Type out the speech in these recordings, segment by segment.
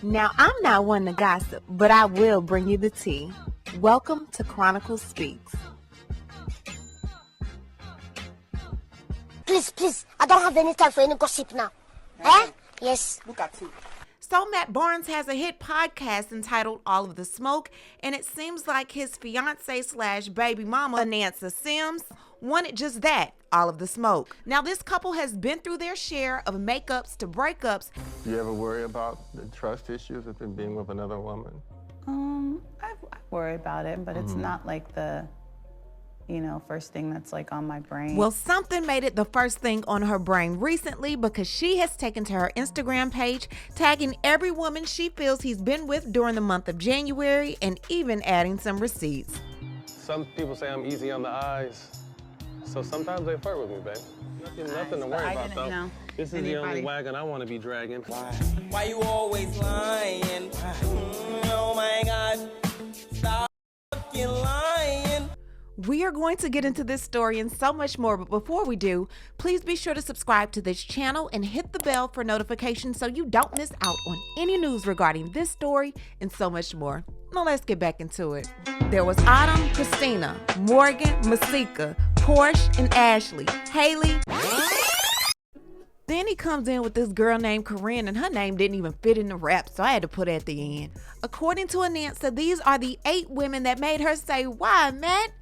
Now, I'm not one to gossip, but I will bring you the tea. Welcome to Chronicle Speaks. Please, I don't have any time for any gossip now. Eh? Yes. Look at you. So Matt Barnes has a hit podcast entitled All of the Smoke, and it seems like his fiancée / baby mama, Anansa Sims, wanted just that, all of the smoke. Now, this couple has been through their share of makeups to breakups. Do you ever worry about the trust issues of being with another woman? I worry about it, but it's not like the first thing that's like on my brain. Well, something made it the first thing on her brain recently because she has taken to her Instagram page, tagging every woman she feels he's been with during the month of January and even adding some receipts. Some people say I'm easy on the eyes, so sometimes they flirt with me, babe. Nothing to worry about, though. Know this is the only wagon I want to be dragging. Why you always lying? Oh my God. Stop fucking lying. We are going to get into this story and so much more, but before we do, please be sure to subscribe to this channel and hit the bell for notifications so you don't miss out on any news regarding this story and so much more. Now let's get back into it. There was Autumn, Christina, Morgan, Masika, Porsche, and Ashley, Haley. Then he comes in with this girl named Corinne, and her name didn't even fit in the rap, so I had to put it at the end. According to Anansa, these are the 8 women that made her say, "Why, Matt?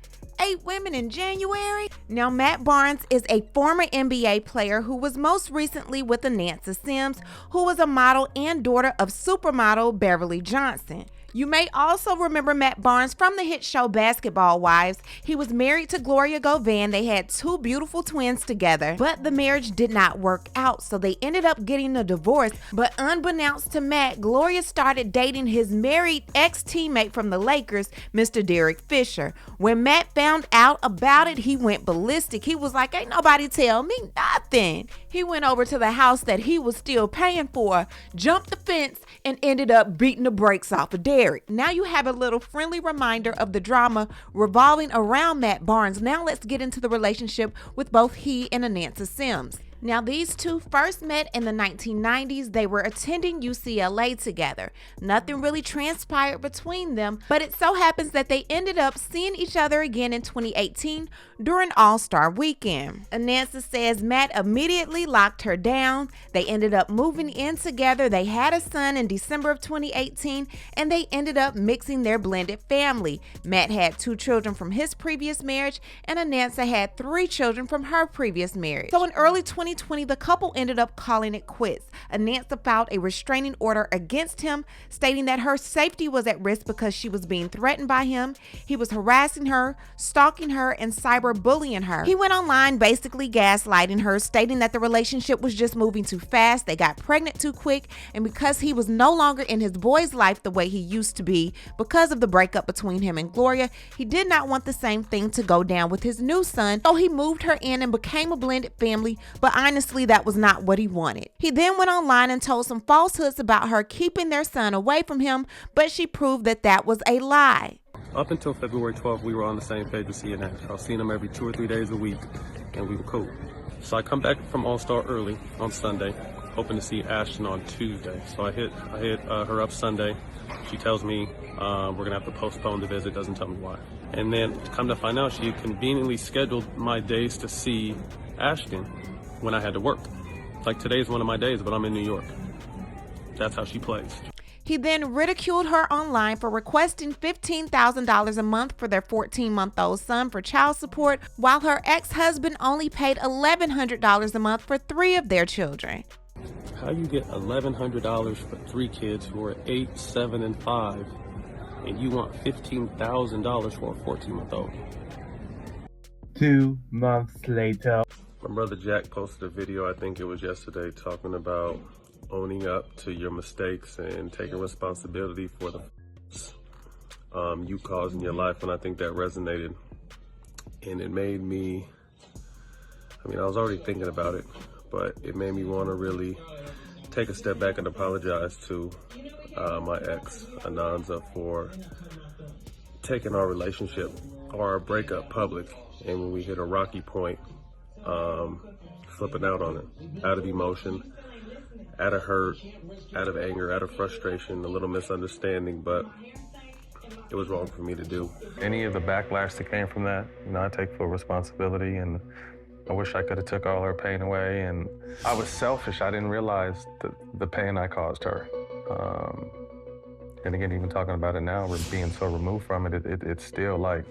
8 women in January?" Now, Matt Barnes is a former NBA player who was most recently with Anansa Sims, who was a model and daughter of supermodel Beverly Johnson. You may also remember Matt Barnes from the hit show Basketball Wives. He was married to Gloria Govan. They had 2 beautiful twins together, but the marriage did not work out, so they ended up getting a divorce. But unbeknownst to Matt, Gloria started dating his married ex-teammate from the Lakers, Mr. Derek Fisher. When Matt found out about it, he went ballistic. He was like, "Ain't nobody tell me nothing." He went over to the house that he was still paying for, jumped the fence, and ended up beating the brakes off of Derek. Now you have a little friendly reminder of the drama revolving around Matt Barnes. Now let's get into the relationship with both he and Anansa Sims. Now, these two first met in the 1990s. They were attending UCLA together. Nothing really transpired between them, but it so happens that they ended up seeing each other again in 2018 during All-Star Weekend. Anansa says Matt immediately locked her down. They ended up moving in together. They had a son in December of 2018, and they ended up mixing their blended family. Matt had 2 children from his previous marriage, and Anansa had 3 children from her previous marriage. So in early 2020, the couple ended up calling it quits. Anansa filed a restraining order against him, stating that her safety was at risk because she was being threatened by him. He was harassing her, stalking her, and cyberbullying her. He went online basically gaslighting her, stating that the relationship was just moving too fast, they got pregnant too quick, and because he was no longer in his boy's life the way he used to be because of the breakup between him and Gloria, he did not want the same thing to go down with his new son, so he moved her in and became a blended family, but honestly, that was not what he wanted. He then went online and told some falsehoods about her keeping their son away from him, but she proved that that was a lie. Up until February 12th, we were on the same page with seeing Ash. I was seeing him every 2 or 3 days a week, and we were cool. So I come back from All-Star early on Sunday, hoping to see Ashton on Tuesday. So I hit her up Sunday. She tells me we're gonna have to postpone the visit, doesn't tell me why. And then come to find out, she conveniently scheduled my days to see Ashton when I had to work. Like, today's one of my days, but I'm in New York. That's how she plays. He then ridiculed her online for requesting $15,000 a month for their 14-month-old son for child support, while her ex-husband only paid $1,100 a month for 3 of their children. How you get $1,100 for 3 kids who are 8, 7, and 5, and you want $15,000 for a 14-month-old? 2 months later. My brother Jack posted a video, I think it was yesterday, talking about owning up to your mistakes and taking responsibility for the you caused in your life, and I think that resonated. And it made me, I was already thinking about it, but it made me want to really take a step back and apologize to my ex, Anansa, for taking our relationship or our breakup public, and when we hit a rocky point, flipping out on it, out of emotion, out of hurt, out of anger, out of frustration, a little misunderstanding, but it was wrong for me to do. Any of the backlash that came from that, I take full responsibility, and I wish I could have took all her pain away. And I was selfish. I didn't realize the pain I caused her. And again, even talking about it now, being so removed from it, it's still like,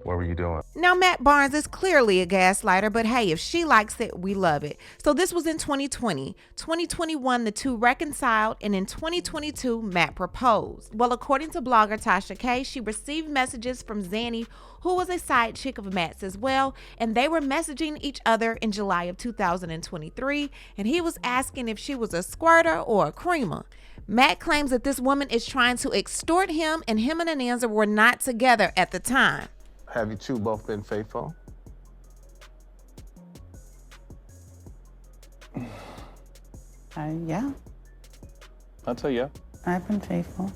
what were you doing? Now, Matt Barnes is clearly a gaslighter, but hey, if she likes it, we love it. So this was in 2020. 2021, the two reconciled, and in 2022, Matt proposed. Well, according to blogger Tasha K, she received messages from Zanny, who was a side chick of Matt's as well, and they were messaging each other in July of 2023, and he was asking if she was a squirter or a creamer. Matt claims that this woman is trying to extort him, and him and Anansa were not together at the time. Have you two both been faithful? Yeah. I'll tell you. I've been faithful.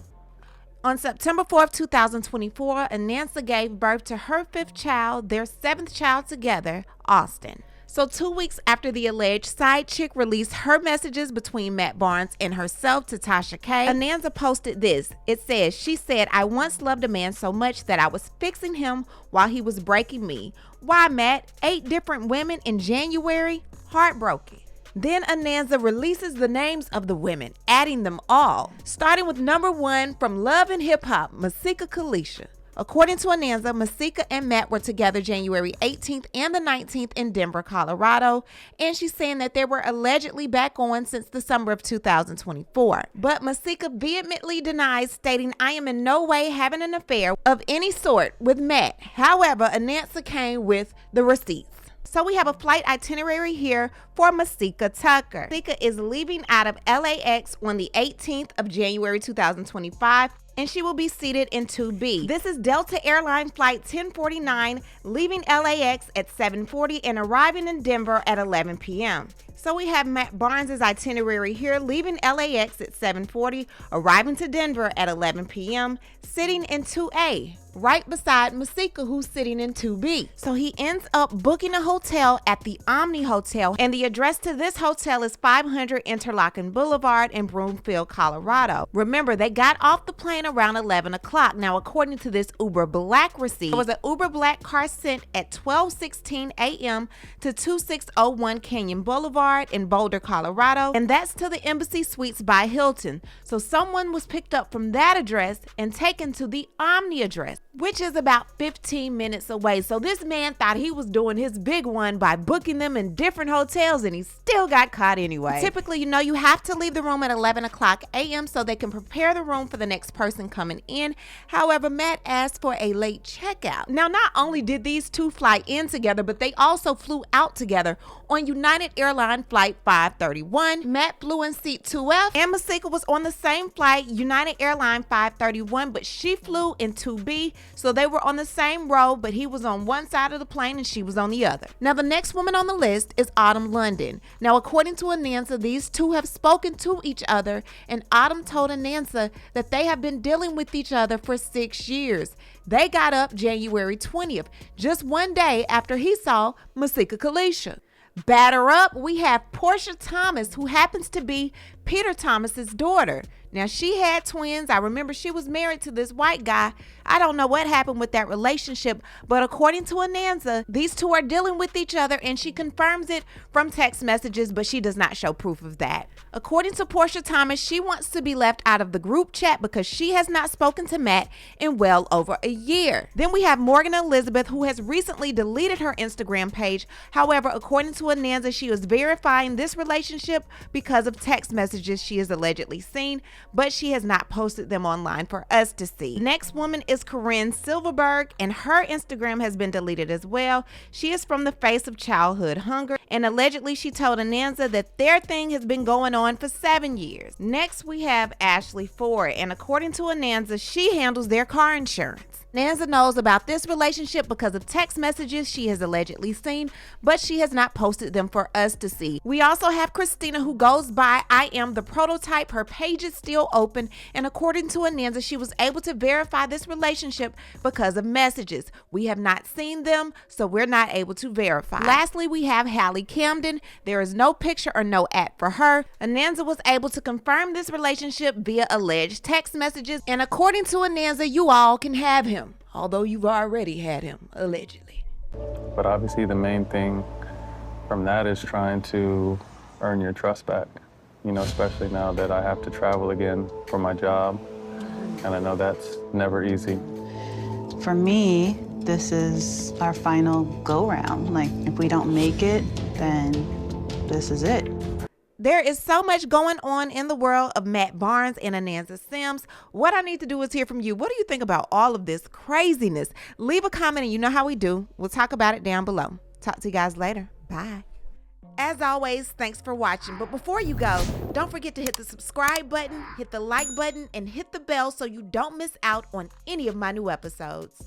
On September 4th, 2024, Anansa gave birth to her fifth child, their seventh child together, Austin. So 2 weeks after the alleged side chick released her messages between Matt Barnes and herself to Tasha K, Anansa posted this. It says, she said, I once loved a man so much that I was fixing him while he was breaking me. Why, Matt? 8 different women in January? Heartbroken. Then Anansa releases the names of the women, adding them all, starting with number 1 from Love and Hip Hop, Masika Kalysha. According to Anansa, Masika and Matt were together January 18th and the 19th in Denver, Colorado, and she's saying that they were allegedly back on since the summer of 2024. But Masika vehemently denies, stating, I am in no way having an affair of any sort with Matt. However, Anansa came with the receipts. So we have a flight itinerary here for Masika Tucker. Masika is leaving out of LAX on the 18th of January 2025, and she will be seated in 2B. This is Delta Airline Flight 1049, leaving LAX at 7:40 and arriving in Denver at 11 p.m. So we have Matt Barnes' itinerary here, leaving LAX at 7:40, arriving to Denver at 11 p.m., sitting in 2A, right beside Masika, who's sitting in 2B. So he ends up booking a hotel at the Omni Hotel, and the address to this hotel is 500 Interlochen Boulevard in Broomfield, Colorado. Remember, they got off the plane around 11 o'clock. Now, according to this Uber Black receipt, there was an Uber Black car sent at 12:16 a.m. to 2601 Canyon Boulevard in Boulder, Colorado, and that's to the Embassy Suites by Hilton. So someone was picked up from that address and taken to the Omni address, which is about 15 minutes away. So this man thought he was doing his big one by booking them in different hotels, and he still got caught anyway. Typically, you have to leave the room at 11 o'clock a.m. so they can prepare the room for the next person coming in. However, Matt asked for a late checkout. Now, not only did these two fly in together, but they also flew out together on United Airlines Flight 531. Matt flew in seat 2F, and Masika was on the same flight, United Airlines 531, but she flew in 2B, so they were on the same row, but he was on one side of the plane and she was on the other. Now, the next woman on the list is Autumn London. Now, according to Anansa, these two have spoken to each other, and Autumn told Anansa that they have been dealing with each other for 6 years. They got up January 20th, just one day after he saw Masika Kalysha. Batter up, we have Portia Thomas, who happens to be Peter Thomas's daughter. Now, she had twins. I remember she was married to this white guy. I don't know what happened with that relationship, but according to Anansa, these two are dealing with each other, and she confirms it from text messages, but she does not show proof of that. According to Portia Thomas, she wants to be left out of the group chat because she has not spoken to Matt in well over a year. Then we have Morgan Elizabeth, who has recently deleted her Instagram page. However, according to Anansa, she is verifying this relationship because of text messages she has allegedly seen, but she has not posted them online for us to see. Next woman is Corinne Silverberg, and her Instagram has been deleted as well. She is from the Face of Childhood Hunger, and allegedly she told Anansa that their thing has been going on for 7 years. Next, we have Ashley Ford, and according to Anansa, she handles their car insurance. Anansa knows about this relationship because of text messages she has allegedly seen, but she has not posted them for us to see. We also have Christina, who goes by I Am the Prototype. Her page is still open, and according to Anansa, she was able to verify this relationship because of messages. We have not seen them, so we're not able to verify. Lastly, we have Hallie Camden. There is no picture or no app for her. Anansa was able to confirm this relationship via alleged text messages, and according to Anansa, you all can have him, although you've already had him, allegedly. But obviously the main thing from that is trying to earn your trust back, you know, especially now that I have to travel again for my job, and I know that's never easy. For me, this is our final go-round. Like, if we don't make it, then this is it. There is so much going on in the world of Matt Barnes and Anansa Sims. What I need to do is hear from you. What do you think about all of this craziness? Leave a comment, and you know how we do. We'll talk about it down below. Talk to you guys later. Bye. As always, thanks for watching. But before you go, don't forget to hit the subscribe button, hit the like button, and hit the bell so you don't miss out on any of my new episodes.